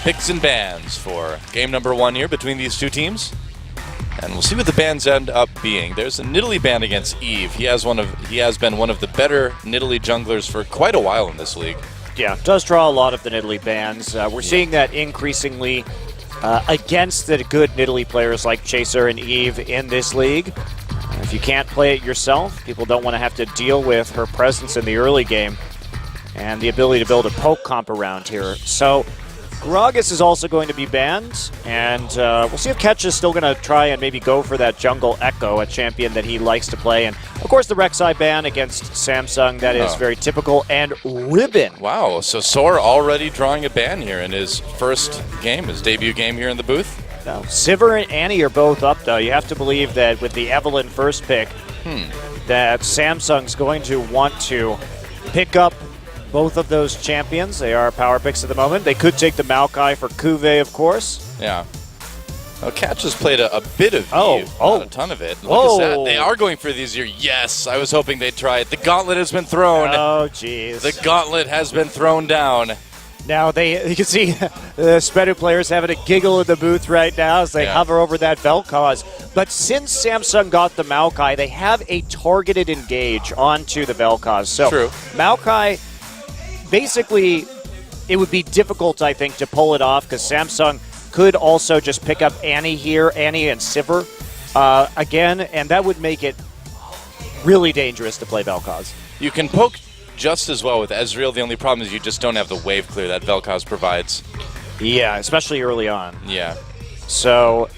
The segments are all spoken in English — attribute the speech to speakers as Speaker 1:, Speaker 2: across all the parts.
Speaker 1: picks and bans for game number 1 here between these two teams. And we'll see what the bans end up being. There's a Nidalee ban against Eve. He has been one of the better Nidalee junglers for quite a while in this league.
Speaker 2: Yeah, does draw a lot of the Nidalee bans. We're seeing that increasingly against the good Nidalee players like Chaser and Eve in this league. If you can't play it yourself, people don't want to have to deal with her presence in the early game and the ability to build a poke comp around here. So Gragas is also going to be banned, and we'll see if Ketch is still going to try and maybe go for that jungle Echo, a champion that he likes to play. And, of course, the Rek'Sai ban against Samsung, that is very typical. And Ribbon.
Speaker 1: Wow, so Soar already drawing a ban here in his first game, his debut game here in the booth.
Speaker 2: Now, Sivir and Annie are both up, though. You have to believe that with the Evelynn first pick, that Samsung's going to want to pick up both of those champions. They are power picks at the moment. They could take the Maokai for Kuve, of course.
Speaker 1: Yeah. Well, Catch has played a bit of Eve, not a ton of it. Look at that. They are going for these here. Yes, I was hoping they'd try it. The gauntlet has been thrown.
Speaker 2: Oh, jeez.
Speaker 1: The gauntlet has been thrown down.
Speaker 2: Now, you can see the SBE players having a giggle in the booth right now as they hover over that Vel'Koz. But since Samsung got the Maokai, they have a targeted engage onto the Vel'Koz. So
Speaker 1: True.
Speaker 2: Maokai, basically, it would be difficult, I think, to pull it off because Samsung could also just pick up Annie here, Annie and Sivir again, and that would make it really dangerous to play Vel'Koz.
Speaker 1: You can poke just as well with Ezreal. The only problem is you just don't have the wave clear that Vel'Koz provides.
Speaker 2: Yeah, especially early on.
Speaker 1: Yeah.
Speaker 2: So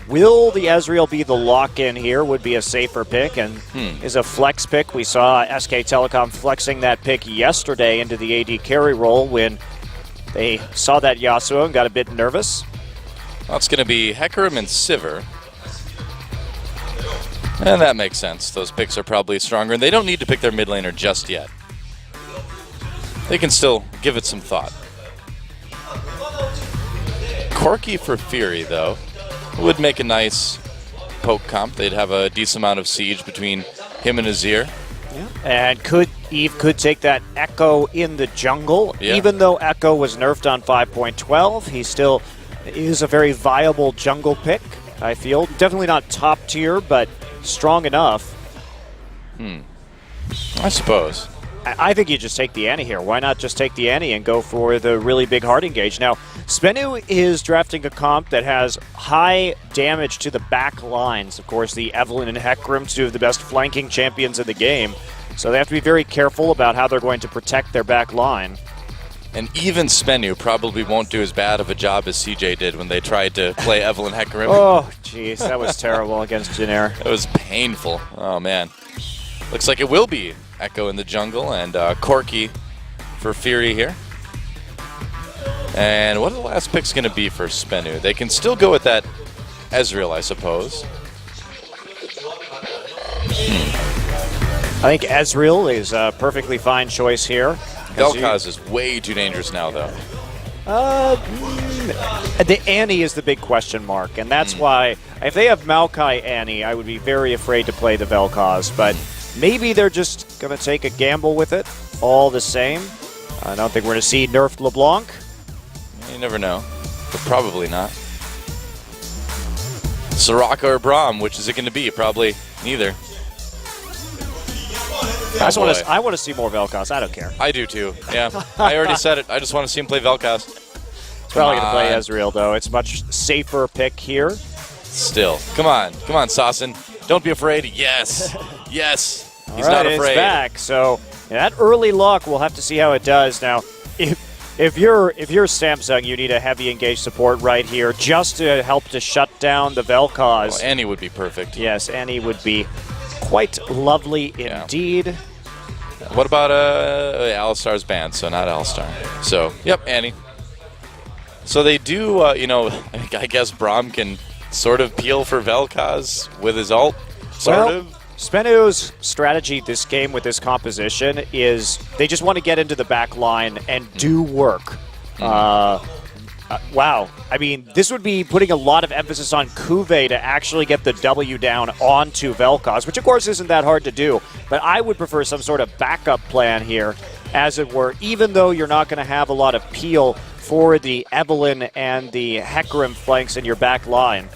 Speaker 2: will the Ezreal be the lock-in here? Would be a safer pick and is a flex pick. We saw SK Telecom flexing that pick yesterday into the AD carry role when they saw that Yasuo and got a bit nervous.
Speaker 1: Well, it's going to be Hecarim and Sivir. And that makes sense. Those picks are probably stronger, and they don't need to pick their mid laner just yet. They can still give it some thought. Corki for Fury, though, would make a nice poke comp. They'd have a decent amount of siege between him and Azir.
Speaker 2: Yeah. And Eve could take that Echo in the jungle.
Speaker 1: Yeah.
Speaker 2: Even though Echo was nerfed on 5.12, he still is a very viable jungle pick, I feel. Definitely not top tier, but strong enough.
Speaker 1: I suppose.
Speaker 2: I think you just take the Annie here. Why not just take the Annie and go for the really big hard engage? Now, SBE is drafting a comp that has high damage to the back lines. Of course, the Evelynn and Hecarim, two of the best flanking champions in the game. So they have to be very careful about how they're going to protect their back line.
Speaker 1: And even SBE probably won't do as bad of a job as CJ did when they tried to play Evelynn Hecarim.
Speaker 2: Oh, jeez, that was terrible against Janair.
Speaker 1: It was painful. Oh, man. Looks like it will be Echo in the jungle and Corki for Fury here. And what are the last picks going to be for SBE? They can still go with that Ezreal, I suppose.
Speaker 2: I think Ezreal is a perfectly fine choice here.
Speaker 1: Vel'Koz is way too dangerous now, though.
Speaker 2: The Annie is the big question mark, and that's why if they have Maokai Annie, I would be very afraid to play the Vel'Koz, but maybe they're just going to take a gamble with it all the same. I don't think we're going to see nerfed LeBlanc.
Speaker 1: You never know, but probably not. Soraka or Braum, which is it going to be? Probably neither.
Speaker 2: I want to see more Vel'Koz. I don't care.
Speaker 1: I do too. Yeah, I already said it. I just want to see him play Vel'Koz.
Speaker 2: It's probably going to play Ezreal, though. It's a much safer pick here.
Speaker 1: Still. Come on, Sasson. Don't be afraid. Yes. Yes. He's not afraid.
Speaker 2: It's back. So that early lock, we'll have to see how it does. Now, if you're Samsung, you need a heavy engage support right here just to help to shut down the Vel'Koz.
Speaker 1: Oh, Annie would be perfect.
Speaker 2: Yes, Annie would be quite lovely indeed.
Speaker 1: What about Alistar's banned, so not Alistar. So, yep, Annie. So they do, I guess Braum can sort of peel for Vel'Koz with his ult, sort of.
Speaker 2: SBE's strategy this game with this composition is they just want to get into the back line and do work. Wow. I mean, this would be putting a lot of emphasis on Kuve to actually get the W down onto Vel'Koz, which of course isn't that hard to do. But I would prefer some sort of backup plan here, as it were, even though you're not going to have a lot of peel for the Evelyn and the Hecarim flanks in your back line.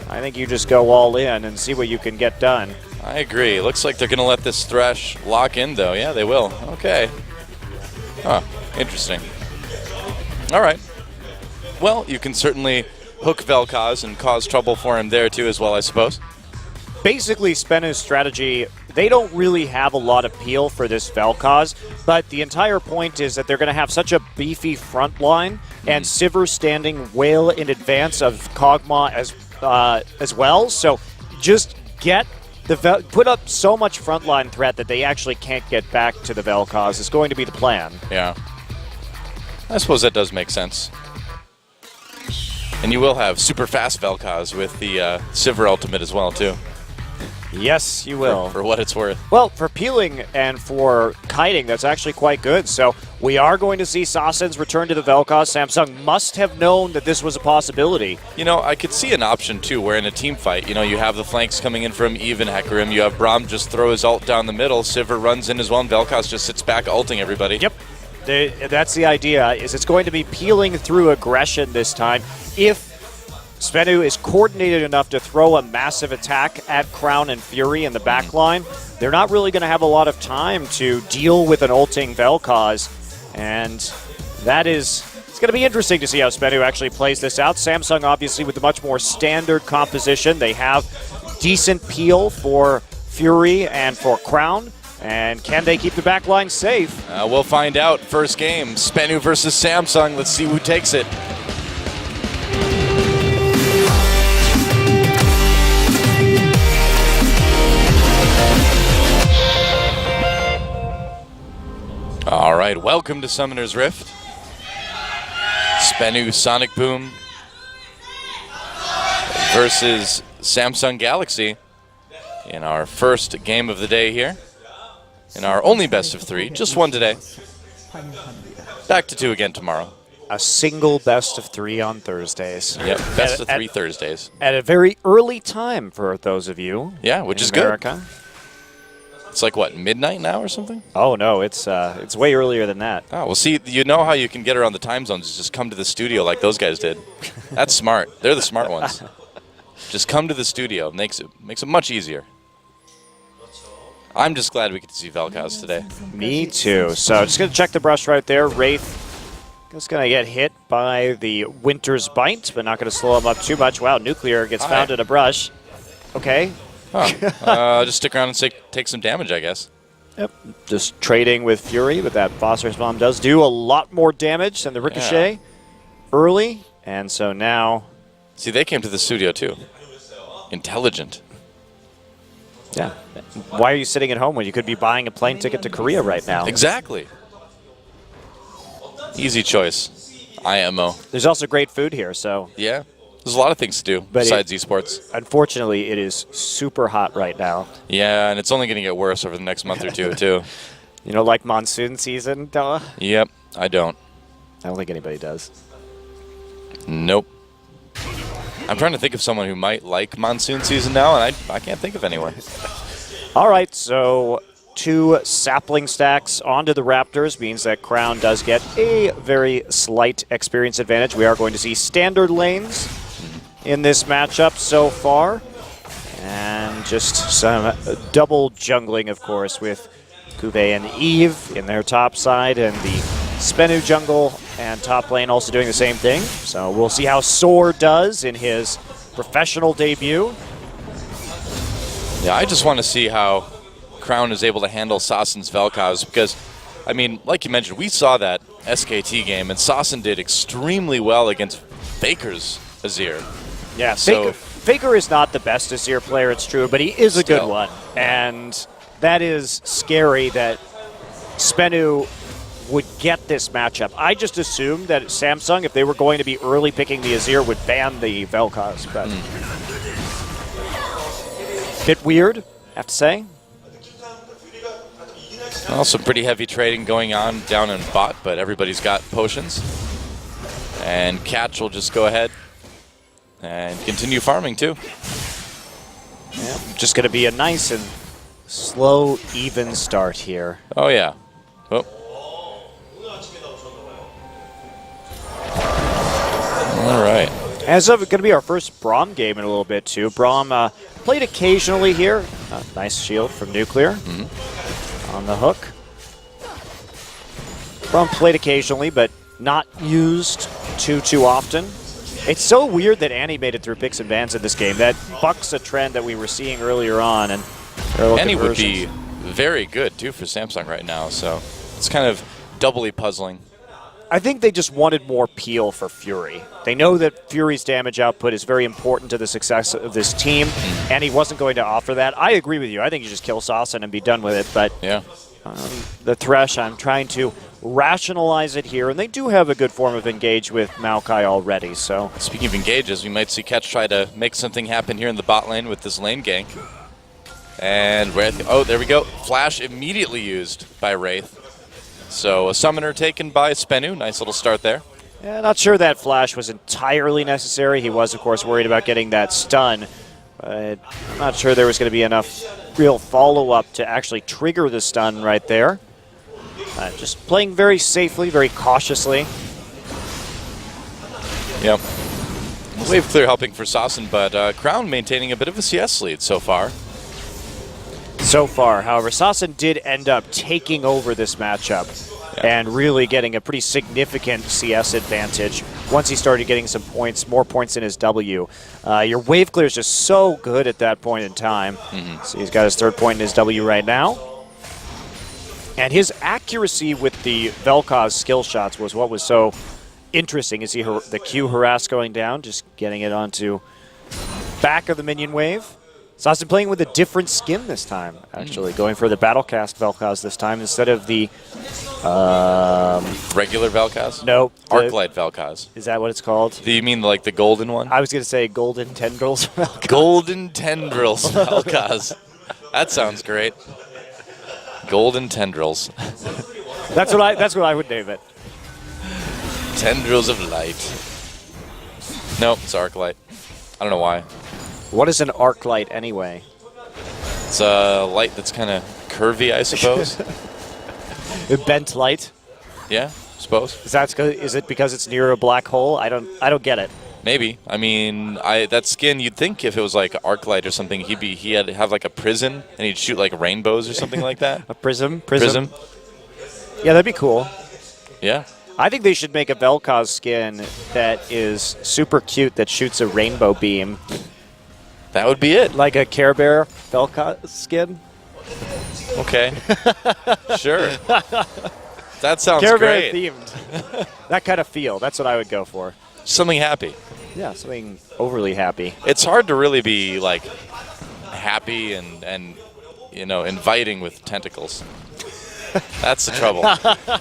Speaker 2: I think you just go all in and see what you can get done.
Speaker 1: I agree. Looks like they're going to let this Thresh lock in, though. Yeah, they will. Okay. Huh. Interesting. All right. Well, you can certainly hook Vel'Koz and cause trouble for him there, too, as well, I suppose.
Speaker 2: Basically, Spenu's strategy, they don't really have a lot of appeal for this Vel'Koz, but the entire point is that they're going to have such a beefy front line, and Sivir standing well in advance of Kog'Maw as well. So just get put up so much frontline threat that they actually can't get back to the Vel'Koz is going to be the plan.
Speaker 1: Yeah. I suppose that does make sense. And you will have super fast Vel'Koz with the Sivir ultimate as well, too.
Speaker 2: Yes, you will.
Speaker 1: For what it's worth.
Speaker 2: Well, for peeling and for kiting, that's actually quite good. So we are going to see Sasen's return to the Vel'Koz. Samsung must have known that this was a possibility.
Speaker 1: You know, I could see an option, too, where in a team fight, you know, you have the flanks coming in from Eve and Hecarim. You have Braum just throw his ult down the middle. Sivir runs in as well, and Vel'Koz just sits back ulting everybody.
Speaker 2: Yep. That's the idea, is it's going to be peeling through aggression this time. If Spenu is coordinated enough to throw a massive attack at Crown and Fury in the back line, they're not really going to have a lot of time to deal with an ulting Vel'Koz. And it's going to be interesting to see how Spenu actually plays this out. Samsung, obviously, with a much more standard composition. They have decent peel for Fury and for Crown. And can they keep the back line safe?
Speaker 1: We'll find out. First game, Spenu versus Samsung. Let's see who takes it. All right, welcome to Summoner's Rift. Spenu Sonic Boom versus Samsung Galaxy in our first game of the day here. In our only best of 3, just one today. Back to 2 again tomorrow.
Speaker 2: A single best of 3 on Thursdays.
Speaker 1: Yep, best of 3 Thursdays.
Speaker 2: At a very early time for those of you.
Speaker 1: Yeah, which is
Speaker 2: America.
Speaker 1: Good. It's like, what, midnight now or something?
Speaker 2: Oh, no, it's way earlier than that.
Speaker 1: Oh, well, see, you know how you can get around the time zones, just come to the studio like those guys did. That's smart. They're the smart ones. Just come to the studio. Makes it much easier. I'm just glad we get to see Vel'Koz today.
Speaker 2: Me too. So just going to check the brush right there. Wraith is going to get hit by the Winter's Bite, but not going to slow him up too much. Wow, Nuclear gets found in a brush. Okay.
Speaker 1: Huh. Just stick around and take some damage, I guess.
Speaker 2: Yep. Just trading with Fury, but that Phosphorus Bomb does do a lot more damage than the Ricochet early. And so now...
Speaker 1: See, they came to the studio, too. Intelligent.
Speaker 2: Yeah. Why are you sitting at home when you could be buying a plane ticket to Korea right now?
Speaker 1: Exactly. Easy choice. IMO.
Speaker 2: There's also great food here, so...
Speaker 1: Yeah. There's a lot of things to do besides esports.
Speaker 2: Unfortunately, it is super hot right now.
Speaker 1: Yeah, and it's only going to get worse over the next month or two, too.
Speaker 2: You know, like monsoon season, duh?
Speaker 1: Yep, I don't.
Speaker 2: I don't think anybody does.
Speaker 1: Nope. I'm trying to think of someone who might like monsoon season now, and I can't think of anyone.
Speaker 2: All right, so 2 sapling stacks onto the Raptors means that Crown does get a very slight experience advantage. We are going to see standard lanes in this matchup so far. And just some double jungling, of course, with Kuve and Eve in their top side, and the Spenu jungle and top lane also doing the same thing. So we'll see how Soar does in his professional debut.
Speaker 1: Yeah, I just want to see how Crown is able to handle Sasen's Vel'Koz, because, I mean, like you mentioned, we saw that SKT game, and Sasen did extremely well against Faker's Azir.
Speaker 2: Yeah,
Speaker 1: so
Speaker 2: Faker is not the best Azir player, it's true, but he is a good one. And that is scary that Spenu would get this matchup. I just assumed that Samsung, if they were going to be early picking the Azir, would ban the Vel'Koz. But bit weird, I have to say.
Speaker 1: Well, some pretty heavy trading going on down in bot, but everybody's got potions. And Catch will just go ahead and continue farming, too.
Speaker 2: Yeah, just going to be a nice and slow, even start here.
Speaker 1: Oh, yeah. Oh.
Speaker 2: As of going to be our first Braum game in a little bit, too. Braum played occasionally here. Nice shield from Nuclear on the hook. Braum played occasionally, but not used too often. It's so weird that Annie made it through picks and bans in this game. That bucks a trend that we were seeing earlier on. And
Speaker 1: Annie would be very good, too, for Samsung right now. So it's kind of doubly puzzling.
Speaker 2: I think they just wanted more peel for Fury. They know that Fury's damage output is very important to the success of this team, and he wasn't going to offer that. I agree with you. I think you just kill Sassen and be done with it, but
Speaker 1: yeah.
Speaker 2: The Thresh, I'm trying to rationalize it here, and they do have a good form of engage with Maokai already. So
Speaker 1: speaking of engages, we might see Ketch try to make something happen here in the bot lane with this lane gank. And Wraith, oh, there we go. Flash immediately used by Wraith. So a summoner taken by Spenu. Nice little start there.
Speaker 2: Yeah, not sure that flash was entirely necessary. He was, of course, worried about getting that stun. But I'm not sure there was going to be enough real follow-up to actually trigger the stun right there. Just playing very safely, very cautiously.
Speaker 1: Yep. Wave clear helping for Sassen, but Crown maintaining a bit of a CS lead so far.
Speaker 2: However, Sassen did end up taking over this matchup and really getting a pretty significant CS advantage once he started getting some points, more points in his W. Your wave clear is just so good at that point in time. So he's got his third point in his W right now. And his accuracy with the Vel'Koz skill shots was what was so interesting. You see the Q harass going down, just getting it onto back of the minion wave. Sassen playing with a different skin this time, actually. Going for the Battlecast Vel'Koz this time instead of the...
Speaker 1: regular Vel'Koz?
Speaker 2: No.
Speaker 1: Arclight Vel'Koz.
Speaker 2: Is that what it's called?
Speaker 1: Do you mean like the golden one?
Speaker 2: I was going to say Golden Tendrils Vel'Koz.
Speaker 1: Golden Tendrils Vel'Koz. That sounds great. Golden Tendrils.
Speaker 2: That's what I would name it.
Speaker 1: Tendrils of light. Nope, it's Arclight. I don't know why.
Speaker 2: What is an arc light anyway?
Speaker 1: It's a light that's kind of curvy, I suppose.
Speaker 2: A bent light?
Speaker 1: Yeah, I suppose.
Speaker 2: Is it because it's near a black hole? I don't get it.
Speaker 1: Maybe. I mean, that skin, you'd think if it was like arc light or something, he'd have like a prism and he'd shoot like rainbows or something like that.
Speaker 2: A prism?
Speaker 1: Prism.
Speaker 2: Yeah, that'd be cool.
Speaker 1: Yeah.
Speaker 2: I think they should make a Vel'Koz skin that is super cute that shoots a rainbow beam.
Speaker 1: That would be it.
Speaker 2: Like a Care Bear Vel'Koz skin?
Speaker 1: Okay. Sure. That sounds
Speaker 2: Care
Speaker 1: great.
Speaker 2: Bear themed. That kind of feel. That's what I would go for.
Speaker 1: Something happy.
Speaker 2: Yeah, something overly happy.
Speaker 1: It's hard to really be like happy and you know, inviting with tentacles. That's the trouble.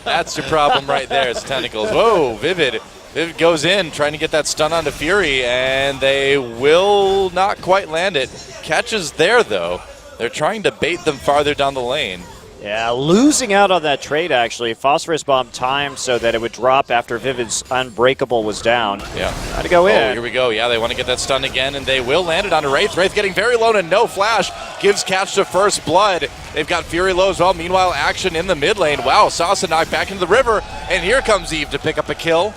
Speaker 1: That's your problem right there, is tentacles. Whoa, Vivid. Vivid goes in, trying to get that stun onto Fury, and they will not quite land it. Catches there, though. They're trying to bait them farther down the lane.
Speaker 2: Yeah, losing out on that trade, actually. Phosphorus Bomb timed so that it would drop after Vivid's Unbreakable was down.
Speaker 1: Yeah.
Speaker 2: Had to go in.
Speaker 1: Oh, here we go. Yeah, they want to get that stun again, and they will land it onto Wraith. Wraith getting very low and no flash. Gives Catch the first blood. They've got Fury low as well. Meanwhile, action in the mid lane. Wow, Sasa knocked back into the river, and here comes Eve to pick up a kill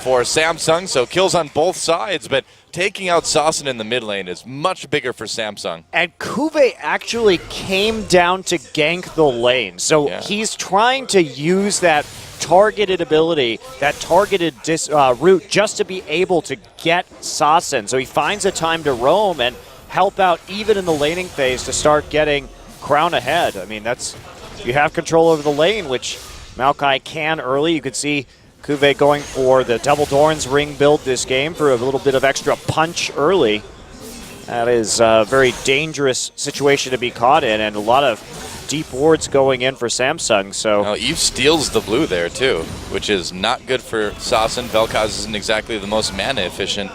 Speaker 1: for Samsung. So kills on both sides, but taking out Sassen in the mid lane is much bigger for Samsung.
Speaker 2: And Kuve actually came down to gank the lane. So he's trying to use that targeted ability, that targeted route, just to be able to get Sassen. So he finds a time to roam and help out even in the laning phase to start getting Crown ahead. I mean, you have control over the lane, which Maokai can early. You could see Kuve going for the Double Dorn's ring build this game for a little bit of extra punch early. That is a very dangerous situation to be caught in, and a lot of deep wards going in for Samsung. So
Speaker 1: now Eve steals the blue there too, which is not good for Sassen. Vel'Koz isn't exactly the most mana efficient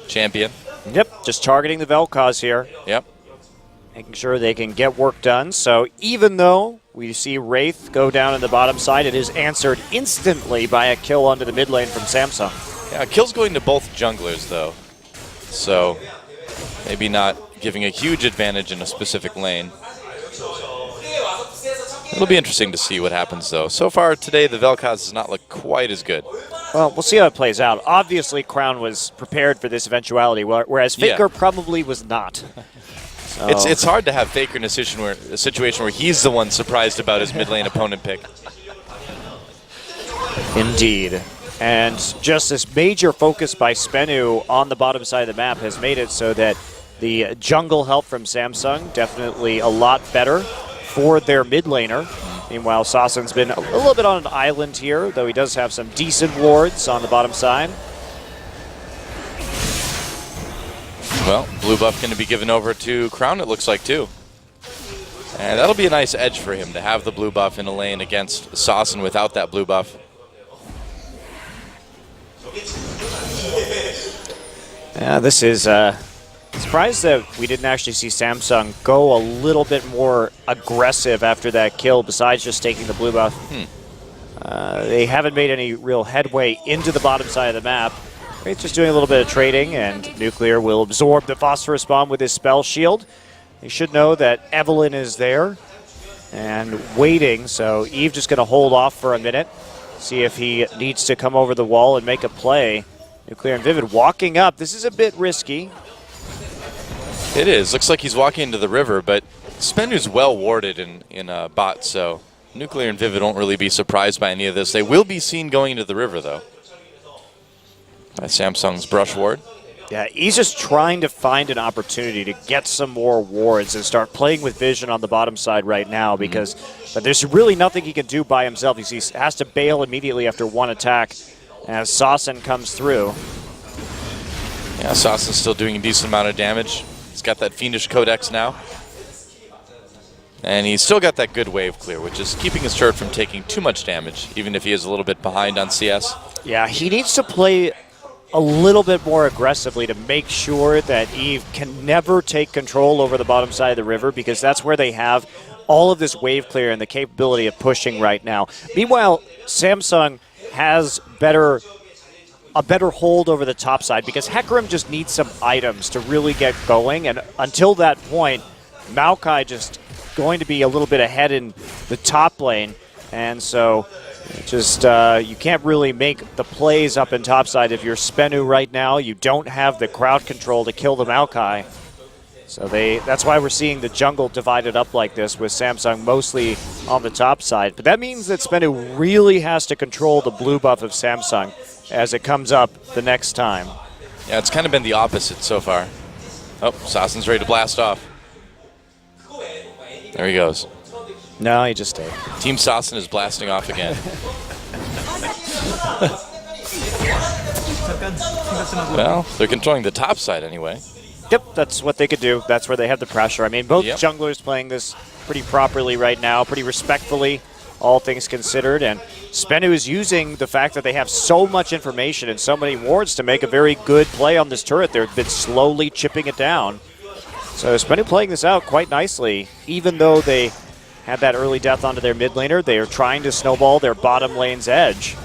Speaker 1: champion.
Speaker 2: Yep, just targeting the Vel'Koz here.
Speaker 1: Yep.
Speaker 2: Making sure they can get work done. So even though we see Wraith go down in the bottom side, it is answered instantly by a kill onto the mid lane from Samsung.
Speaker 1: Yeah, kill's going to both junglers though. So maybe not giving a huge advantage in a specific lane. It'll be interesting to see what happens though. So far today, the Vel'Koz does not look quite as good.
Speaker 2: Well, we'll see how it plays out. Obviously, Crown was prepared for this eventuality, whereas Faker probably was not. So.
Speaker 1: It's hard to have Faker in a situation where he's the one surprised about his mid lane opponent pick.
Speaker 2: Indeed. And just this major focus by Spenu on the bottom side of the map has made it so that the jungle help from Samsung definitely a lot better for their mid laner. Meanwhile, Sassen's been a little bit on an island here, though he does have some decent wards on the bottom side.
Speaker 1: Well, blue buff going to be given over to Crown, it looks like, too. And that'll be a nice edge for him to have the blue buff in a lane against Sassen without that blue buff.
Speaker 2: Yeah, this is surprised that we didn't actually see Samsung go a little bit more aggressive after that kill besides just taking the blue buff. They haven't made any real headway into the bottom side of the map. It's just doing a little bit of trading, and Nuclear will absorb the Phosphorus Bomb with his spell shield. They should know that Evelyn is there and waiting, so Eve just going to hold off for a minute, see if he needs to come over the wall and make a play. Nuclear and Vivid walking up. This is a bit risky.
Speaker 1: It is. Looks like he's walking into the river, but Spenu's well warded in bot, so Nuclear and Vivid won't really be surprised by any of this. They will be seen going into the river, though, by Samsung's brush ward.
Speaker 2: Yeah, he's just trying to find an opportunity to get some more wards and start playing with vision on the bottom side right now because but there's really nothing he can do by himself. He has to bail immediately after one attack as Sassen comes through.
Speaker 1: Yeah, Sassen's still doing a decent amount of damage. He's got that Fiendish Codex now. And he's still got that good wave clear, which is keeping his turret from taking too much damage, even if he is a little bit behind on CS.
Speaker 2: Yeah, he needs to play a little bit more aggressively to make sure that Eve can never take control over the bottom side of the river because that's where they have all of this wave clear and the capability of pushing right now. Meanwhile, Samsung has a better hold over the top side because Hecarim just needs some items to really get going, and until that point, Maokai just going to be a little bit ahead in the top lane, and so just you can't really make the plays up in topside if you're Spenu right now. You don't have the crowd control to kill the Maokai. So that's why we're seeing the jungle divided up like this with Samsung mostly on the top side. But that means that Spenu really has to control the blue buff of Samsung as it comes up the next time.
Speaker 1: Yeah, it's kind of been the opposite so far. Oh, Sassen's ready to blast off. There he goes.
Speaker 2: No, he just stayed.
Speaker 1: Team Sassen is blasting off again. Well, they're controlling the top side anyway.
Speaker 2: Yep, that's what they could do. That's where they have the pressure. I mean, both junglers playing this pretty properly right now, pretty respectfully, all things considered. And Spenu is using the fact that they have so much information and so many wards to make a very good play on this turret. They've been slowly chipping it down. So Spenu playing this out quite nicely, even though they had that early death onto their mid laner. They are trying to snowball their bottom lane's edge.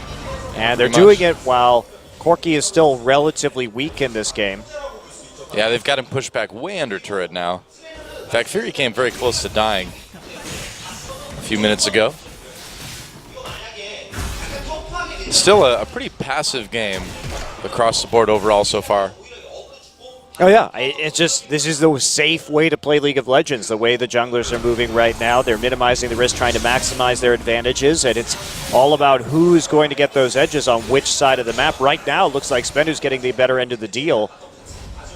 Speaker 2: And they're doing it while Corki is still relatively weak in this game.
Speaker 1: Yeah, they've got him pushed back way under turret now. In fact, Fury came very close to dying a few minutes ago. Still a pretty passive game across the board overall so far.
Speaker 2: Oh yeah, it's just, this is the safe way to play League of Legends, the way the junglers are moving right now. They're minimizing the risk, trying to maximize their advantages, and it's all about who's going to get those edges on which side of the map. Right now, it looks like Spenu's getting the better end of the deal.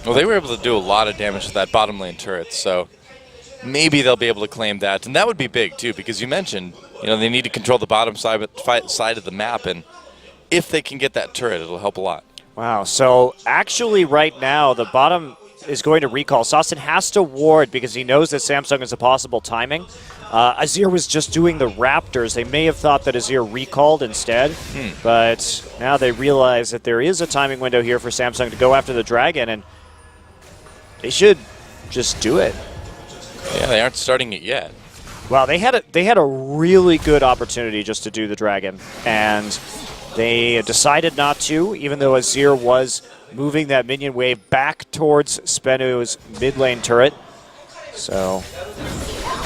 Speaker 1: Well, they were able to do a lot of damage to that bottom lane turret, so maybe they'll be able to claim that. And that would be big, too, because you mentioned, they need to control the bottom side of the map, and if they can get that turret, it'll help a lot.
Speaker 2: Wow, so actually right now, the bottom is going to recall. Sassen has to ward because he knows that Samsung is a possible timing. Azir was just doing the Raptors. They may have thought that Azir recalled instead, but now they realize that there is a timing window here for Samsung to go after the Dragon, and they should just do it.
Speaker 1: Yeah, they aren't starting it yet.
Speaker 2: Well, they had a really good opportunity just to do the Dragon, and they decided not to, even though Azir was moving that minion wave back towards Spenu's mid lane turret. So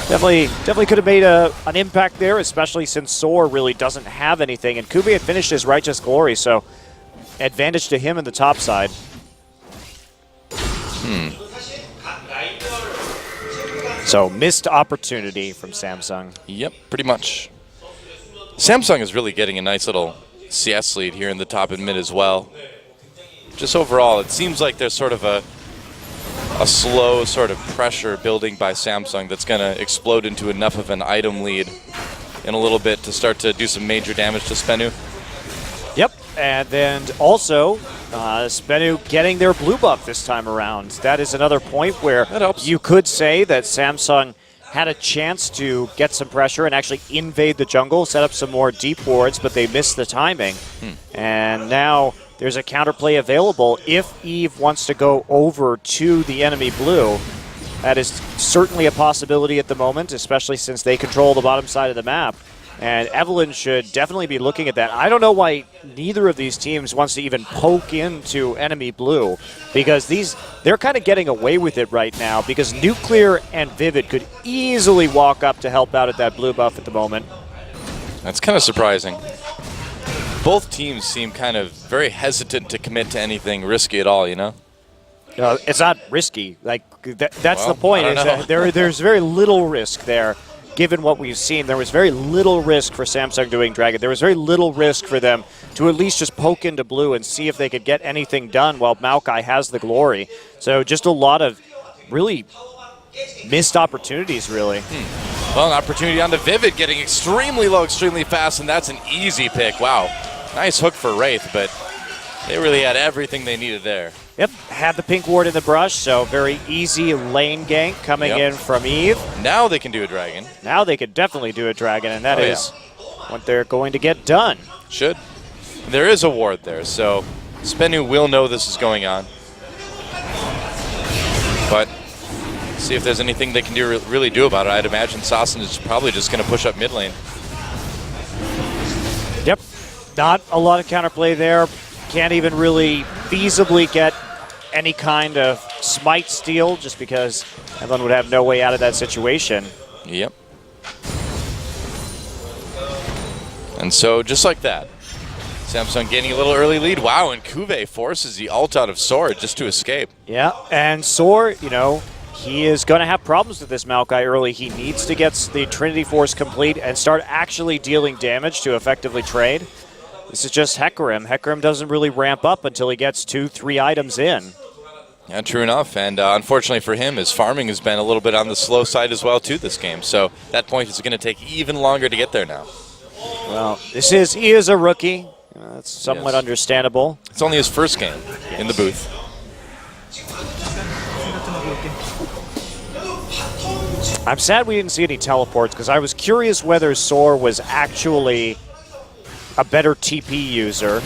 Speaker 2: Definitely could have made an impact there, especially since Soar really doesn't have anything. And Kube had finished his Righteous Glory, so advantage to him in the top side. So missed opportunity from Samsung.
Speaker 1: Yep, pretty much. Samsung is really getting a nice little CS lead here in the top and mid as well. Just overall, it seems like there's sort of a slow sort of pressure building by Samsung that's going to explode into enough of an item lead in a little bit to start to do some major damage to SBE.
Speaker 2: Yep, and then also SBE getting their blue buff this time around. That is another point where you could say that Samsung had a chance to get some pressure and actually invade the jungle, set up some more deep wards, but they missed the timing. And now there's a counterplay available if Eve wants to go over to the enemy blue. That is certainly a possibility at the moment, especially since they control the bottom side of the map. And Evelyn should definitely be looking at that. I don't know why neither of these teams wants to even poke into enemy blue, because they're kind of getting away with it right now, because Nuclear and Vivid could easily walk up to help out at that blue buff at the moment.
Speaker 1: That's kind of surprising. Both teams seem kind of very hesitant to commit to anything risky at all, you know?
Speaker 2: It's not risky. Like that's the point. Is that there's very little risk there. Given what we've seen, there was very little risk for Samsung doing Dragon. There was very little risk for them to at least just poke into blue and see if they could get anything done while Maokai has the glory. So just a lot of really missed opportunities, really.
Speaker 1: Well, an opportunity on the Vivid, getting extremely low, extremely fast, and that's an easy pick. Wow. Nice hook for Wraith, but they really had everything they needed there.
Speaker 2: Yep, had the pink ward in the brush, so very easy lane gank coming in from Eve.
Speaker 1: Now they can do a dragon.
Speaker 2: Now they could definitely do a dragon, and that is what they're going to get done.
Speaker 1: Should. There is a ward there, so SBE will know this is going on. But see if there's anything they can really do about it. I'd imagine Sassen is probably just going to push up mid lane.
Speaker 2: Yep, not a lot of counterplay there. Can't even really feasibly get any kind of smite steal just because Evelyn would have no way out of that situation.
Speaker 1: Yep. And so just like that, Samsung gaining a little early lead. Wow, and Kube forces the ult out of Sword just to escape.
Speaker 2: Yeah, and Sword, he is going to have problems with this Maokai early. He needs to get the Trinity Force complete and start actually dealing damage to effectively trade. This is just Hecarim. Hecarim doesn't really ramp up until he gets 2-3 items in.
Speaker 1: Yeah, true enough. And unfortunately for him, his farming has been a little bit on the slow side as well, too, this game. So that point is going to take even longer to get there now.
Speaker 2: Well, he is a rookie. That's somewhat understandable.
Speaker 1: It's only his first game in the booth.
Speaker 2: I'm sad we didn't see any teleports because I was curious whether Soar was actually a better TP user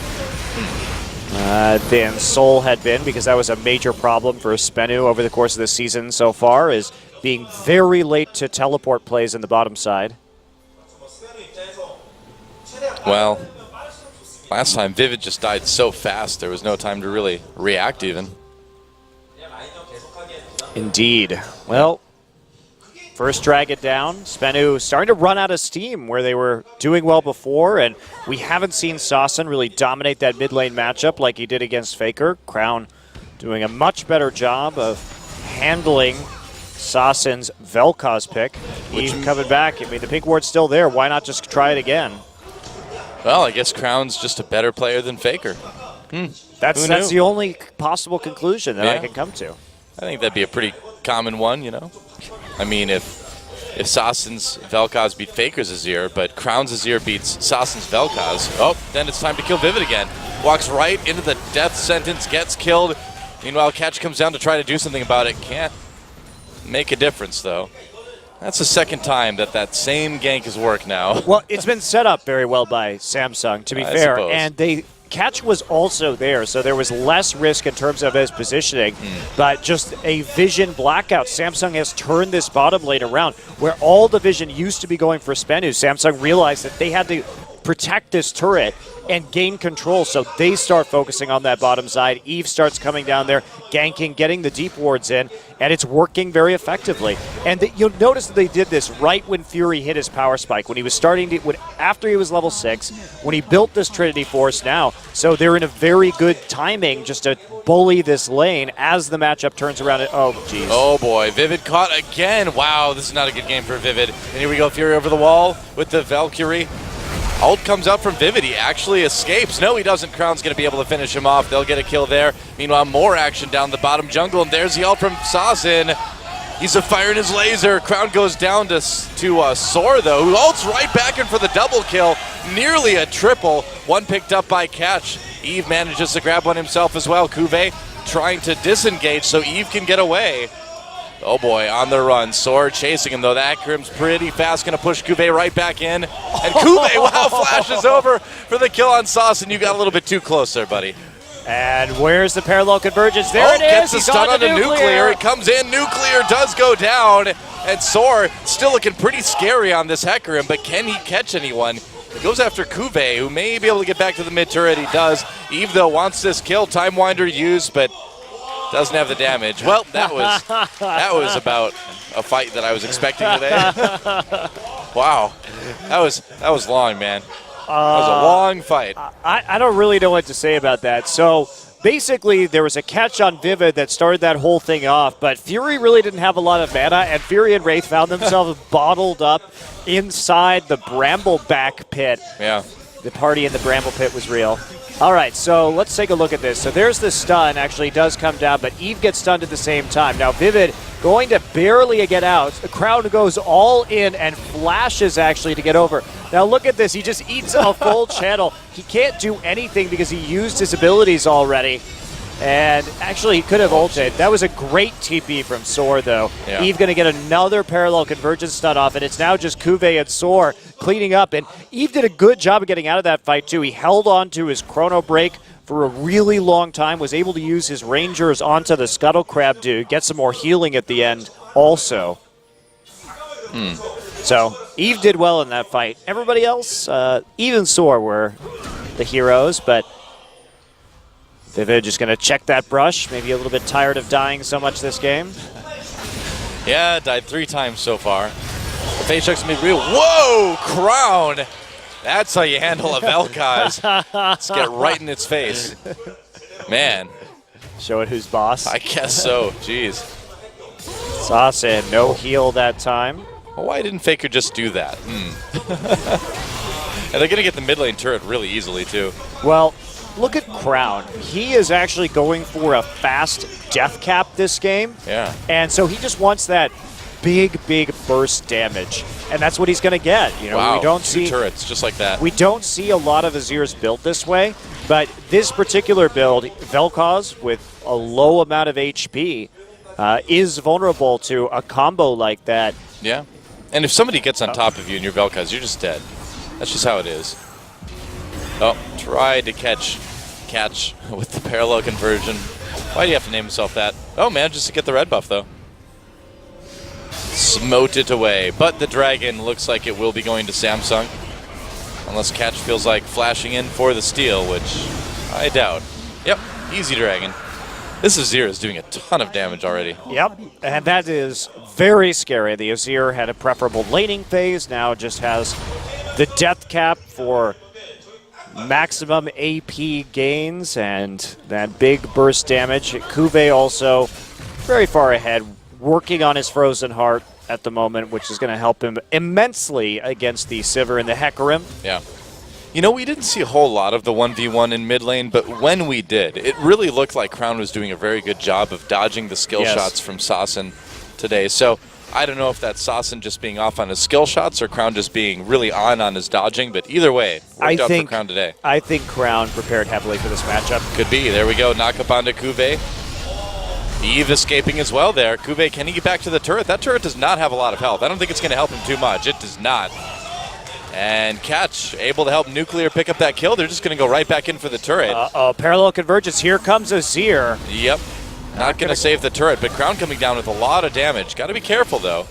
Speaker 2: than Sol had been, because that was a major problem for SBE over the course of the season so far, is being very late to teleport plays in the bottom side.
Speaker 1: Well, last time Vivid just died so fast there was no time to really react even.
Speaker 2: Indeed. Well, first dragon down. SBE starting to run out of steam where they were doing well before, and we haven't seen Sassen really dominate that mid lane matchup like he did against Faker. Crown doing a much better job of handling Sassen's Vel'Koz pick. He's coming back. I mean, the pink ward's still there. Why not just try it again?
Speaker 1: Well, I guess Crown's just a better player than Faker.
Speaker 2: That's the only possible conclusion that I can come to.
Speaker 1: I think that'd be a pretty common one, I mean, if Sassen's Vel'Koz beat Faker's Azir, but Crown's Azir beats Sassen's Vel'Koz, then it's time to kill Vivid again. Walks right into the death sentence, gets killed. Meanwhile, Catch comes down to try to do something about it. Can't make a difference, though. That's the second time that same gank has worked now.
Speaker 2: Well, it's been set up very well by Samsung, to be fair, and Catch was also there, so there was less risk in terms of his positioning, but just a vision blackout. Samsung has turned this bottom lane around, where all the vision used to be going for SBE. Samsung realized that they had to protect this turret and gain control, so they start focusing on that bottom side. Eve starts coming down there, ganking, getting the deep wards in, and it's working very effectively. And you'll notice that they did this right when Fury hit his power spike, when he was starting to, after he was level 6, when he built this Trinity Force now. So they're in a very good timing just to bully this lane as the matchup turns around. Oh, geez.
Speaker 1: Oh, boy. Vivid caught again. Wow, this is not a good game for Vivid. And here we go, Fury over the wall with the Valkyrie. Ult comes up from Vivid. He actually escapes. No, he doesn't. Crown's going to be able to finish him off. They'll get a kill there. Meanwhile, more action down the bottom jungle, and there's the ult from Sasin. He's firing his laser. Crown goes down to Soar, though, who ults right back in for the double kill. Nearly a triple. One picked up by Catch. Eve manages to grab one himself as well. Kuve trying to disengage so Eve can get away. Oh boy, on the run. Soar chasing him, though. That Hecarim's pretty fast. Going to push Kuve right back in. And Kuve, wow, flashes over for the kill on Sauce, and you got a little bit too close there, buddy.
Speaker 2: And where's the parallel convergence? There it is.
Speaker 1: Gets the
Speaker 2: He's
Speaker 1: stun
Speaker 2: on
Speaker 1: onto Nuclear. It comes in. Nuclear does go down. And Soar still looking pretty scary on this Hecarim, but can he catch anyone? He goes after Kuve, who may be able to get back to the mid turret. He does. Eve, though, wants this kill. Time Winder used, but doesn't have the damage. Well, that was about a fight that I was expecting today. Wow, that was long, man. That was a long fight.
Speaker 2: I don't really know what to say about that. So basically, there was a catch on Vivid that started that whole thing off, but Fury really didn't have a lot of mana, and Fury and Wraith found themselves bottled up inside the Brambleback pit.
Speaker 1: Yeah.
Speaker 2: The party in the Bramble pit was real. All right, so let's take a look at this. So there's the stun, actually does come down, but Eve gets stunned at the same time. Now Vivid going to barely get out. The crowd goes all in and flashes actually to get over. Now look at this, he just eats a full channel. He can't do anything because he used his abilities already. And actually, he could have ulted. That was a great TP from Soar, though.
Speaker 1: Yeah.
Speaker 2: Eve going to get another parallel convergence stun off, and it's now just Kuve and Soar cleaning up. And Eve did a good job of getting out of that fight, too. He held on to his chrono break for a really long time, was able to use his Rangers onto the Scuttle Crab to get some more healing at the end also. So Eve did well in that fight. Everybody else, even Soar, were the heroes, but Vivid just going to check that brush. Maybe a little bit tired of dying so much this game.
Speaker 1: Yeah, died 3 times so far. The face check's going to be real. Whoa, Crown! That's how you handle a Vel'Koz. Let's get right in its face. Man.
Speaker 2: Show it who's boss.
Speaker 1: I guess so. Jeez.
Speaker 2: Sasin, no heal that time.
Speaker 1: Well, why didn't Faker just do that? And they're going to get the mid lane turret really easily, too.
Speaker 2: Well, look at Crown. He is actually going for a fast death cap this game.
Speaker 1: Yeah.
Speaker 2: And so he just wants that big burst damage. And that's what he's going to get. You know,
Speaker 1: wow,
Speaker 2: we don't
Speaker 1: 2
Speaker 2: see
Speaker 1: turrets just like that.
Speaker 2: We don't see a lot of Azir's built this way, but this particular build, Vel'Koz with a low amount of HP, is vulnerable to a combo like that.
Speaker 1: Yeah. And if somebody gets on top of you and you're Vel'Koz, you're just dead. That's just how it is. Oh, tried to catch with the parallel conversion. Why do you have to name himself that? Oh, manages to get the red buff, though. Smote it away. But the dragon looks like it will be going to Samsung. Unless Catch feels like flashing in for the steal, which I doubt. Yep, easy dragon. This Azir is doing a ton of damage already.
Speaker 2: Yep, and that is very scary. The Azir had a preferable laning phase, now just has the death cap for maximum AP gains and that big burst damage. Kuve also very far ahead, working on his Frozen Heart at the moment, which is going to help him immensely against the Sivir and the Hecarim.
Speaker 1: Yeah. You know, we didn't see a whole lot of the 1v1 in mid lane, but when we did, it really looked like Crown was doing a very good job of dodging the skill shots from Sasin today. So I don't know if that's Sasin just being off on his skill shots or Crown just being really on his dodging, but either way, worked out for Crown today.
Speaker 2: I think Crown prepared heavily for this matchup.
Speaker 1: Could be. There we go. Knock up onto Kuve. Eve escaping as well there. Kuve, can he get back to the turret? That turret does not have a lot of health. I don't think it's going to help him too much. It does not. And Catch able to help Nuclear pick up that kill. They're just going to go right back in for the turret.
Speaker 2: Parallel convergence. Here comes Azir.
Speaker 1: Yep. Not going to save the turret, but Crown coming down with a lot of damage. Got to be careful, though.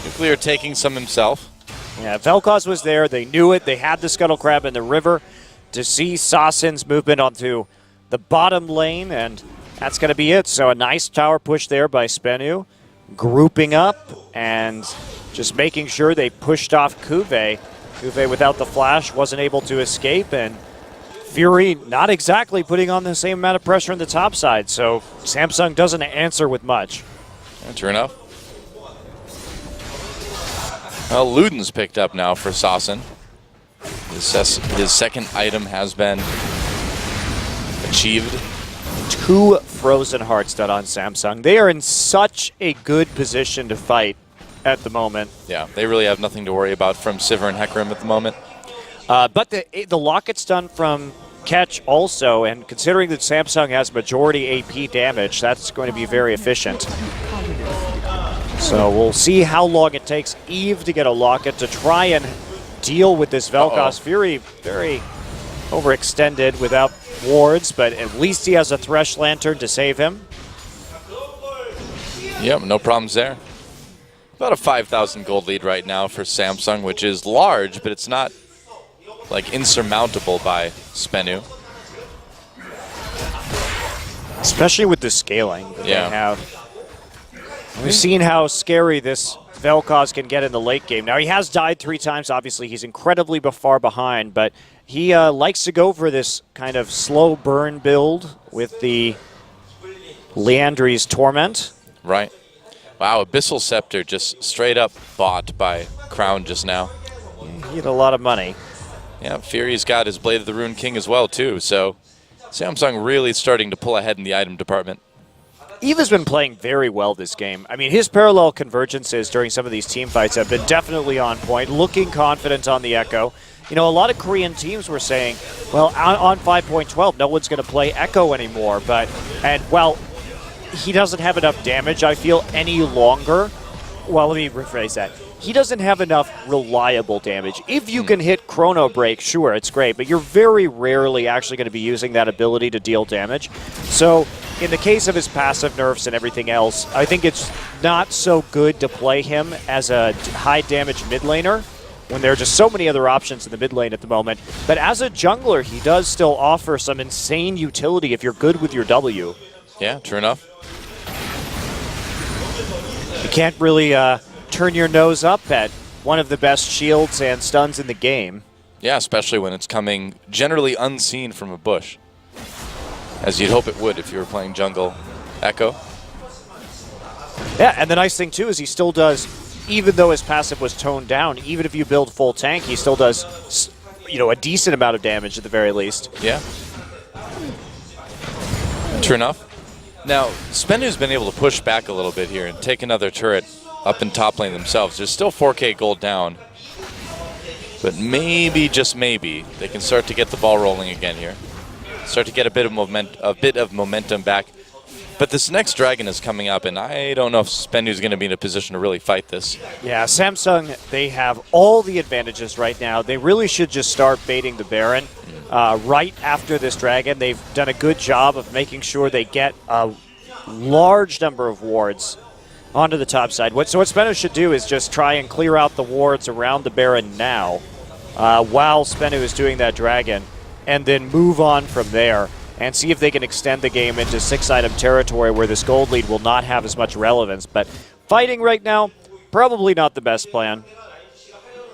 Speaker 1: Nuclear taking some himself.
Speaker 2: Yeah, Vel'Koz was there. They knew it. They had the Scuttle Crab in the river to see Sasin's movement onto the bottom lane, and that's going to be it. So a nice tower push there by Spenu, grouping up and just making sure they pushed off Kuve. Kuve without the flash wasn't able to escape, and Fury not exactly putting on the same amount of pressure on the top side, so Samsung doesn't answer with much.
Speaker 1: Yeah, true enough. Well, Luden's picked up now for Sasin. His second item has been achieved.
Speaker 2: 2 Frozen Hearts done on Samsung. They are in such a good position to fight at the moment.
Speaker 1: Yeah, they really have nothing to worry about from Sivir and Hecarim at the moment.
Speaker 2: But the Locket's done from Catch also, and considering that Samsung has majority AP damage, that's going to be very efficient. So we'll see how long it takes Eve to get a Locket to try and deal with this Vel'Koz. Fury very overextended without wards, but at least he has a Thresh Lantern to save him.
Speaker 1: Yep, no problems there. About a 5,000 gold lead right now for Samsung, which is large, but it's not like insurmountable by Spenu.
Speaker 2: Especially with the scaling that they have. We've seen how scary this Vel'Koz can get in the late game. Now, he has died 3 times. Obviously, he's incredibly far behind, but he likes to go for this kind of slow burn build with the Liandry's Torment.
Speaker 1: Right. Wow, Abyssal Scepter just straight up bought by Crown just now.
Speaker 2: He had a lot of money.
Speaker 1: Yeah, Fury's got his Blade of the Rune King as well, too, so Samsung really starting to pull ahead in the item department.
Speaker 2: Eve has been playing very well this game. I mean, his parallel convergences during some of these team fights have been definitely on point, looking confident on the Echo. You know, a lot of Korean teams were saying, well, on 5.12, no one's going to play Echo anymore. Well, he doesn't have enough damage, I feel, any longer. Well, let me rephrase that. He doesn't have enough reliable damage. If you can hit Chrono Break, sure, it's great, but you're very rarely actually going to be using that ability to deal damage. So, in the case of his passive nerfs and everything else, I think it's not so good to play him as a high damage mid laner when there are just so many other options in the mid lane at the moment. But as a jungler, he does still offer some insane utility if you're good with your W.
Speaker 1: Yeah, true enough.
Speaker 2: You can't really turn your nose up at one of the best shields and stuns in the game.
Speaker 1: Yeah, especially when it's coming generally unseen from a bush. As you'd hope it would if you were playing jungle Echo.
Speaker 2: Yeah, and the nice thing too is he still does, even though his passive was toned down, even if you build full tank, he still does, you know, a decent amount of damage at the very least.
Speaker 1: Yeah. True enough. Now, Spenu's been able to push back a little bit here and take another turret up in top lane themselves. There's still 4K gold down. But maybe, just maybe, they can start to get the ball rolling again here. Start to get a bit of momentum back. But this next dragon is coming up, and I don't know if Spenu's going to be in a position to really fight this.
Speaker 2: Yeah, Samsung, they have all the advantages right now. They really should just start baiting the Baron right after this dragon. They've done a good job of making sure they get a large number of wards onto the top side. So what Spenu should do is just try and clear out the wards around the Baron now while Spenu is doing that dragon, and then move on from there and see if they can extend the game into 6-item territory where this gold lead will not have as much relevance. But fighting right now, probably not the best plan.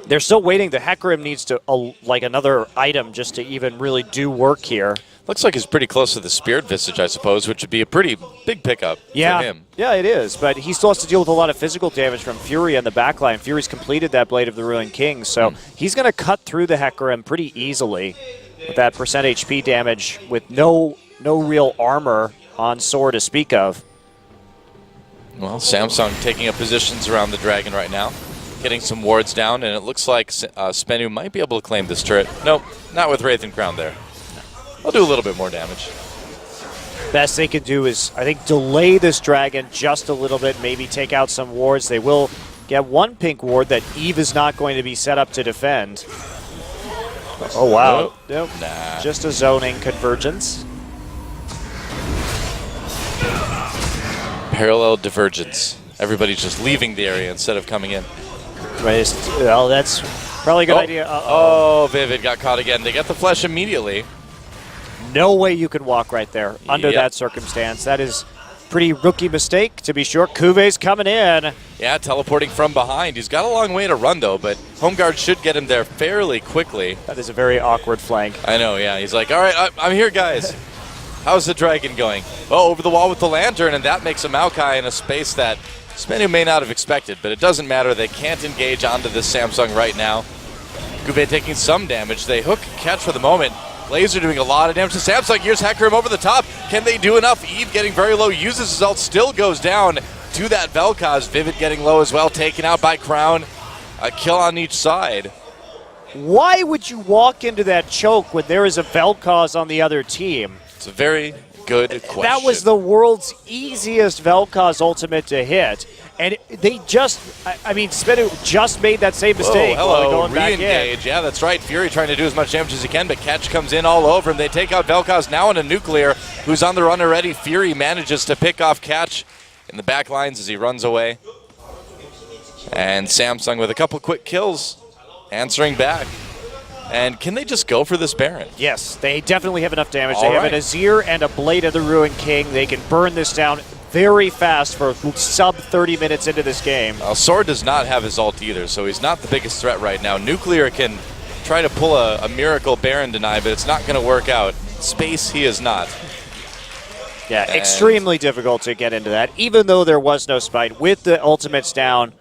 Speaker 2: They're still waiting. The Hecarim needs to like another item just to even really do work here.
Speaker 1: Looks like he's pretty close to the Spirit Visage, I suppose, which would be a pretty big pickup for him.
Speaker 2: Yeah, it is. But he still has to deal with a lot of physical damage from Fury on the backline. Fury's completed that Blade of the Ruined King, so he's going to cut through the Hecarim pretty easily with that percent HP damage with no real armor on sword to speak of.
Speaker 1: Well, Samsung taking up positions around the dragon right now, getting some wards down, and it looks like Spenu might be able to claim this turret. Nope, not with Wraith and Crown there. I'll do a little bit more damage.
Speaker 2: Best they can do is, I think, delay this dragon just a little bit, maybe take out some wards. They will get one pink ward that Eve is not going to be set up to defend. Oh, wow. Nope.
Speaker 1: Nah.
Speaker 2: Just a zoning convergence.
Speaker 1: Parallel divergence. Everybody's just leaving the area instead of coming in.
Speaker 2: Well, that's probably a good idea.
Speaker 1: Oh, Vivid got caught again. They get the flesh immediately.
Speaker 2: No way you can walk right there under that circumstance. That is pretty rookie mistake, to be sure. Kuve's coming in.
Speaker 1: Yeah, teleporting from behind. He's got a long way to run, though, but home guard should get him there fairly quickly.
Speaker 2: That is a very awkward flank.
Speaker 1: I know, yeah. He's like, all right, I'm here, guys. How's the dragon going? Oh, over the wall with the lantern, and that makes a Maokai in a space that Spenu may not have expected, but it doesn't matter. They can't engage onto this Samsung right now. Kuve taking some damage. They hook catch for the moment. Laser doing a lot of damage to Samsung. Here's Hecarim over the top. Can they do enough? Eve getting very low, uses his ult, still goes down to that Vel'Koz. Vivid getting low as well, taken out by Crown. A kill on each side.
Speaker 2: Why would you walk into that choke when there is a Vel'Koz on the other team?
Speaker 1: It's a very good question.
Speaker 2: That was the world's easiest Vel'Koz ultimate to hit. And they just, Spenu just made that same mistake.
Speaker 1: Hello, re-engage. Yeah, that's right. Fury trying to do as much damage as he can, but Catch comes in all over him. They take out Vel'Koz now in a nuclear, who's on the run already. Fury manages to pick off Catch in the back lines as he runs away. And Samsung with a couple quick kills, answering back. And can they just go for this Baron?
Speaker 2: Yes, they definitely have enough damage. They have an Azir and a Blade of the Ruined King. They can burn this down very fast for sub 30 minutes into this game.
Speaker 1: Sword does not have his ult either, so he's not the biggest threat right now. Nuclear can try to pull a miracle Baron deny, but it's not going to work out. Space, he is not.
Speaker 2: Yeah, and extremely difficult to get into that, even though there was no spite. With the ultimates down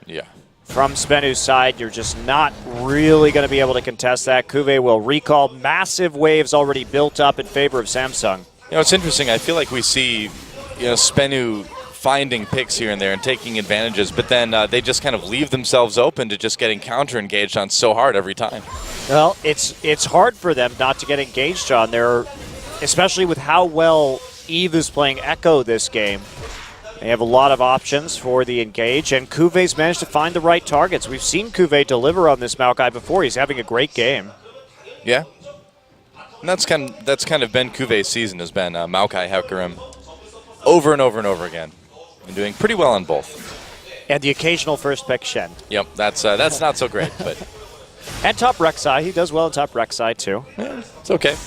Speaker 2: from Spenu's side, you're just not really going to be able to contest that. Kuve will recall. Massive waves already built up in favor of Samsung.
Speaker 1: You know, it's interesting. I feel like we see Spenu finding picks here and there and taking advantages, but then they just kind of leave themselves open to just getting counter-engaged on so hard every time.
Speaker 2: Well, it's hard for them not to get engaged on there, especially with how well Eve is playing Echo this game. They have a lot of options for the engage, and Kuve's managed to find the right targets. We've seen Kuve deliver on this Maokai before. He's having a great game.
Speaker 1: Yeah. And that's kind of been Kuve's season, has been Maokai Hecarim over and over and over again. And doing pretty well on both.
Speaker 2: And the occasional first pick Shen.
Speaker 1: Yep, that's not so great, but
Speaker 2: and top Rek'Sai. He does well in top Rek'Sai too.
Speaker 1: Yeah, it's okay.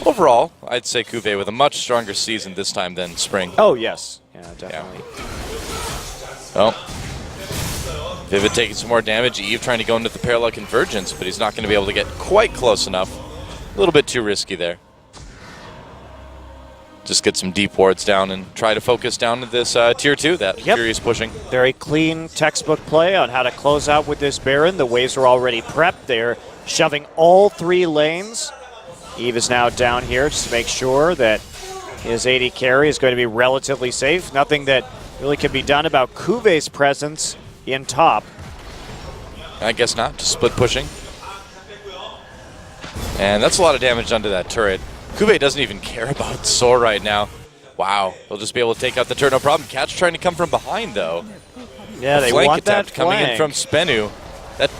Speaker 1: Overall, I'd say Kuve with a much stronger season this time than spring.
Speaker 2: Oh, yes. Yeah, definitely.
Speaker 1: Well, Vivid taking some more damage. Eve trying to go into the parallel convergence, but he's not going to be able to get quite close enough. A little bit too risky there. Just get some deep wards down and try to focus down to this tier 2 that Fury is pushing.
Speaker 2: Very clean textbook play on how to close out with this Baron. The waves are already prepped. They're shoving all 3 lanes. Eve is now down here just to make sure that his AD carry is going to be relatively safe. Nothing that really can be done about Kuve's presence in top.
Speaker 1: I guess not. Just split pushing. And that's a lot of damage done to that turret. Kuve doesn't even care about Soar right now. Wow. He'll just be able to take out the turret, no problem. Catch trying to come from behind, though.
Speaker 2: Yeah, they want that flank.
Speaker 1: Coming in from Spenu.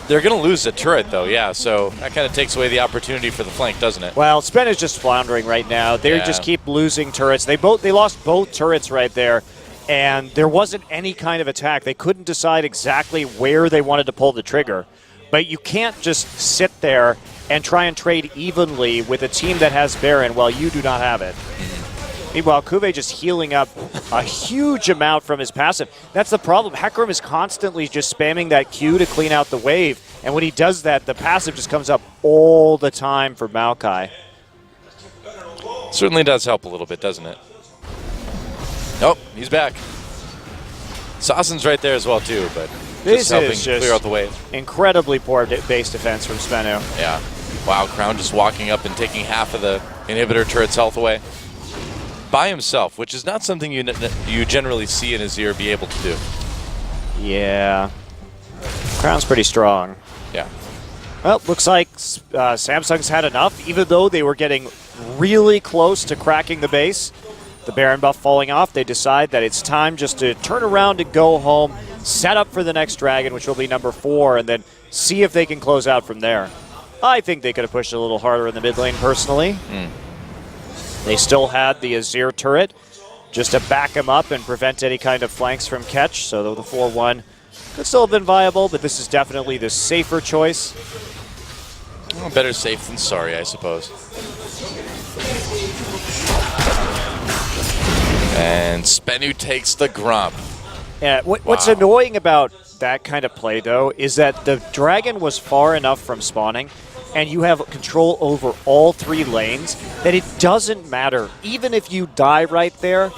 Speaker 1: They're going to lose the turret, though, yeah, so that kind of takes away the opportunity for the flank, doesn't it?
Speaker 2: Well, Spen is just floundering right now. They just keep losing turrets. They lost both turrets right there, and there wasn't any kind of attack. They couldn't decide exactly where they wanted to pull the trigger. But you can't just sit there and try and trade evenly with a team that has Baron while you do not have it. Meanwhile, Kuve just healing up a huge amount from his passive. That's the problem. Hecarim is constantly just spamming that Q to clean out the wave. And when he does that, the passive just comes up all the time for Maokai.
Speaker 1: Certainly does help a little bit, doesn't it? Nope, he's back. Sassen's right there as well, too, but
Speaker 2: this
Speaker 1: just helping
Speaker 2: is just
Speaker 1: clear out the wave.
Speaker 2: Incredibly poor base defense from Spenu.
Speaker 1: Yeah. Wow, Crown just walking up and taking half of the inhibitor turret's health away by himself, which is not something you generally see in Azir be able to do.
Speaker 2: Yeah. Crown's pretty strong.
Speaker 1: Yeah.
Speaker 2: Well, looks like Samsung's had enough, even though they were getting really close to cracking the base. The Baron buff falling off, they decide that it's time just to turn around and go home, set up for the next dragon, which will be number 4, and then see if they can close out from there. I think they could have pushed a little harder in the mid lane, personally. They still had the Azir turret just to back him up and prevent any kind of flanks from catch. So the 4-1 Could still have been viable, but this is definitely the safer choice.
Speaker 1: Well, better safe than sorry, I suppose. And Spenu takes the Grump.
Speaker 2: Yeah, what's annoying about that kind of play, though, is that the dragon was far enough from spawning, and you have control over all 3 lanes, that it doesn't matter. Even if you die right there,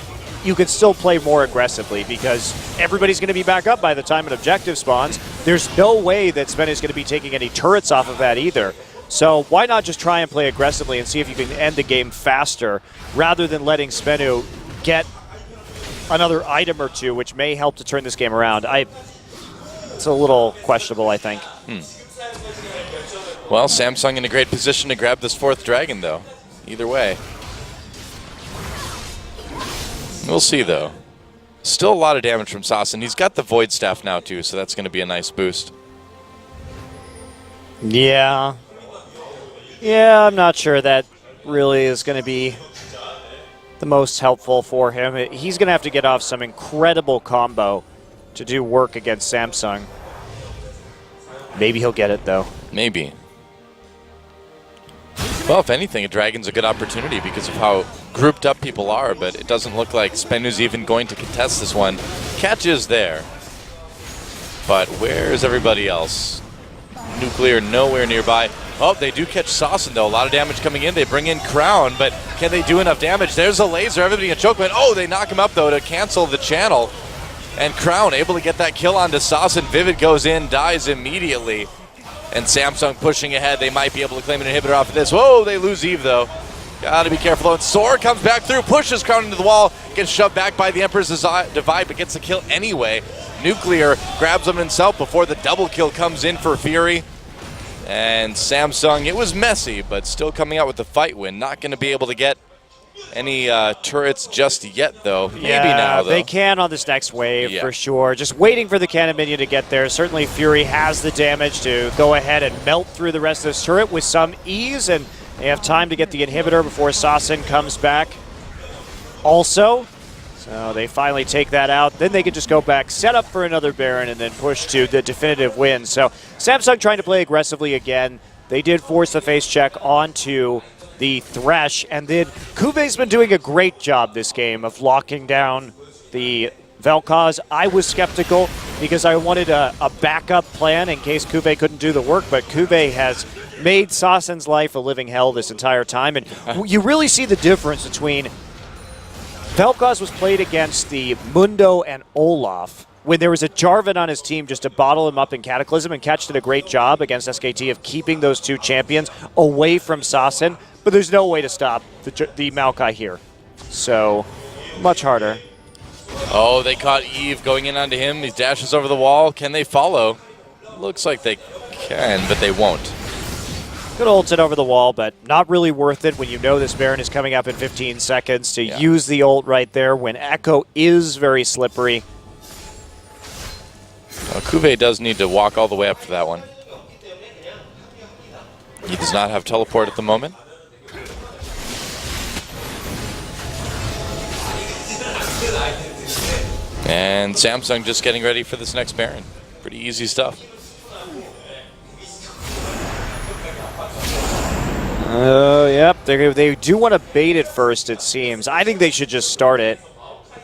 Speaker 2: you can still play more aggressively because everybody's going to be back up by the time an objective spawns. There's no way that Sven is going to be taking any turrets off of that either. So why not just try and play aggressively and see if you can end the game faster rather than letting Spenu get another item or 2, which may help to turn this game around. It's a little questionable, I think.
Speaker 1: Well, Samsung in a great position to grab this 4th dragon, though. Either way. We'll see, though. Still a lot of damage from Sassen. He's got the Void Staff now, too, so that's going to be a nice boost.
Speaker 2: Yeah. Yeah, I'm not sure that really is going to be the most helpful for him. He's going to have to get off some incredible combo to do work against Samsung. Maybe he'll get it, though.
Speaker 1: Maybe. Well, if anything, a dragon's a good opportunity because of how grouped up people are, but it doesn't look like Spenu's even going to contest this one. Catch is there. But where's everybody else? Nuclear nowhere nearby. Oh, they do catch Sassen, though. A lot of damage coming in. They bring in Crown, but can they do enough damage? There's a laser. Everybody in chokeman. Oh, they knock him up, though, to cancel the channel. And Crown able to get that kill onto Sassen. Vivid goes in, dies immediately. And Samsung pushing ahead. They might be able to claim an inhibitor off of this. Whoa, they lose Eve, though. Gotta be careful. And Soar comes back through, pushes Crown into the wall, gets shoved back by the Emperor's Divide, but gets the kill anyway. Nuclear grabs him himself before the double kill comes in for Fury. And Samsung, it was messy, but still coming out with the fight win. Not going to be able to get any turrets just yet, though. Maybe now, though.
Speaker 2: They can on this next wave, for sure. Just waiting for the cannon minion to get there. Certainly Fury has the damage to go ahead and melt through the rest of this turret with some ease, and they have time to get the inhibitor before Sassen comes back also. So they finally take that out. Then they can just go back, set up for another Baron, and then push to the definitive win. So Samsung trying to play aggressively again. They did force the face check onto the Thresh, and then Kuve's been doing a great job this game of locking down the Vel'Koz. I was skeptical because I wanted a backup plan in case Kuve couldn't do the work, but Kuve has made Sassen's life a living hell this entire time, and you really see the difference between Vel'Koz was played against the Mundo and Olaf when there was a Jarvan on his team just to bottle him up in Cataclysm, and Catch did a great job against SKT of keeping those 2 champions away from Sassen, but there's no way to stop the Maokai here. So, much harder.
Speaker 1: Oh, they caught Eve going in onto him. He dashes over the wall. Can they follow? Looks like they can, but they won't.
Speaker 2: Could ult it over the wall, but not really worth it when you know this Baron is coming up in 15 seconds to use the ult right there when Echo is very slippery.
Speaker 1: Well, Kuve does need to walk all the way up for that one. He does not have teleport at the moment. And Samsung just getting ready for this next Baron. Pretty easy stuff.
Speaker 2: Yep, they do want to bait it first, it seems. I think they should just start it.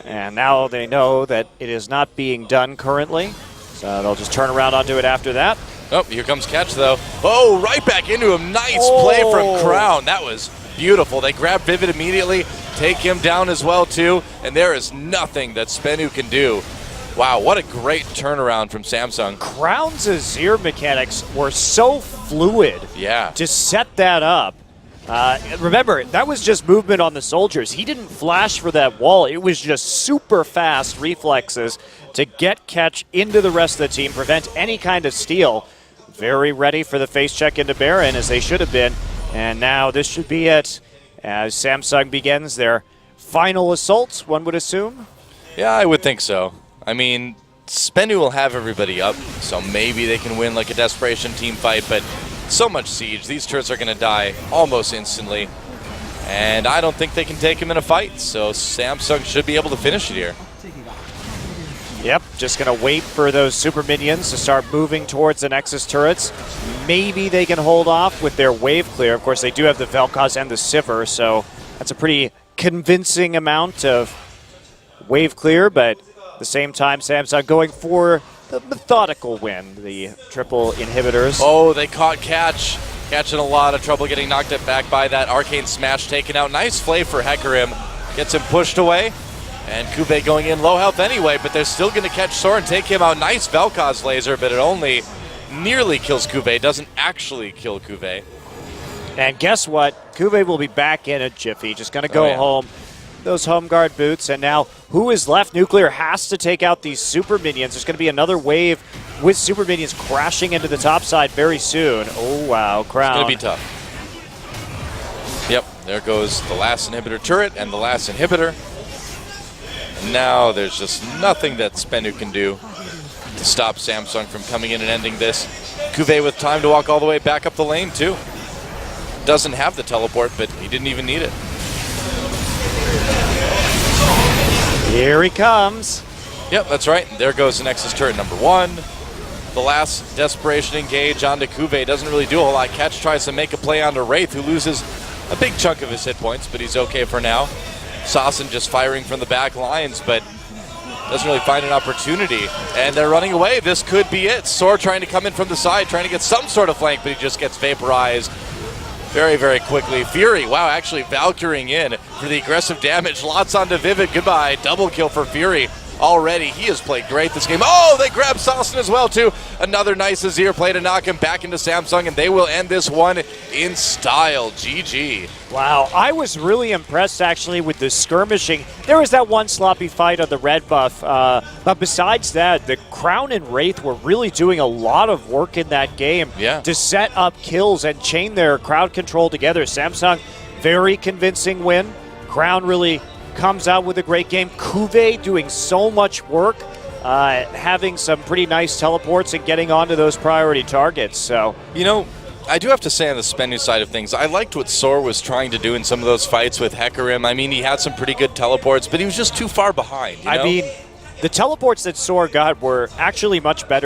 Speaker 2: And now they know that it is not being done currently. So they'll just turn around onto it after that.
Speaker 1: Oh, here comes Catch, though. Oh, right back into him. Nice play from Crown. That was beautiful. They grab Vivid immediately, take him down as well, too. And there is nothing that Spenu can do. Wow, what a great turnaround from Samsung.
Speaker 2: Crown's Azir mechanics were so fluid to set that up. Remember, that was just movement on the soldiers. He didn't flash for that wall. It was just super fast reflexes to get Catch into the rest of the team, prevent any kind of steal. Very ready for the face check into Baron, as they should have been. And now this should be it, as Samsung begins their final assault, one would assume.
Speaker 1: Yeah, I would think so. I mean, Spenu will have everybody up, so maybe they can win like a desperation team fight, but so much siege. These turrets are going to die almost instantly, and I don't think they can take him in a fight, so Samsung should be able to finish it here.
Speaker 2: Yep, just going to wait for those super minions to start moving towards the Nexus turrets. Maybe they can hold off with their wave clear. Of course, they do have the Vel'Koz and the Sivir, so that's a pretty convincing amount of wave clear, but at the same time, Samsung going for the methodical win, the triple inhibitors.
Speaker 1: Oh, they caught Catch. Catch in a lot of trouble getting knocked back by that Arcane Smash taken out. Nice play for Hecarim. Gets him pushed away. And Kube going in low health anyway, but they're still going to catch Sora and take him out. Nice Vel'Koz laser, but it only nearly kills Kube. Doesn't actually kill Kube.
Speaker 2: And guess what? Kube will be back in a jiffy. Just going to go home. Those home guard boots. And now who is left? Nuclear has to take out these super minions. There's going to be another wave with super minions crashing into the top side very soon. Oh, wow. Crown.
Speaker 1: It's going to be tough. Yep, there goes the last inhibitor turret and the last inhibitor. Now there's just nothing that Spenu can do to stop Samsung from coming in and ending this. Kube with time to walk all the way back up the lane, too. Doesn't have the teleport, but he didn't even need it.
Speaker 2: Here he comes.
Speaker 1: Yep, that's right. There goes the Nexus turret number 1. The last desperation engage onto Kube doesn't really do a whole lot. Catch tries to make a play onto Wraith, who loses a big chunk of his hit points, but he's okay for now. Sasson just firing from the back lines, but doesn't really find an opportunity. And they're running away. This could be it. Sor trying to come in from the side, trying to get some sort of flank, but he just gets vaporized very, very quickly. Fury, wow, actually Valkyring in for the aggressive damage. Lots onto Vivid. Goodbye. Double kill for Fury. Already, he has played great this game. Oh, they grab Sasson as well, too. Another nice Azir play to knock him back into Samsung, and they will end this one in style. GG.
Speaker 2: Wow, I was really impressed, actually, with the skirmishing. There was that one sloppy fight on the red buff, but besides that, the Crown and Wraith were really doing a lot of work in that game to set up kills and chain their crowd control together. Samsung, very convincing win. Crown really comes out with a great game. Kube doing so much work, having some pretty nice teleports and getting onto those priority targets. So,
Speaker 1: you know, I do have to say on the Spenu side of things, I liked what Sor was trying to do in some of those fights with Hecarim. I mean, he had some pretty good teleports, but he was just too far behind. You know?
Speaker 2: I mean, the teleports that Sor got were actually much better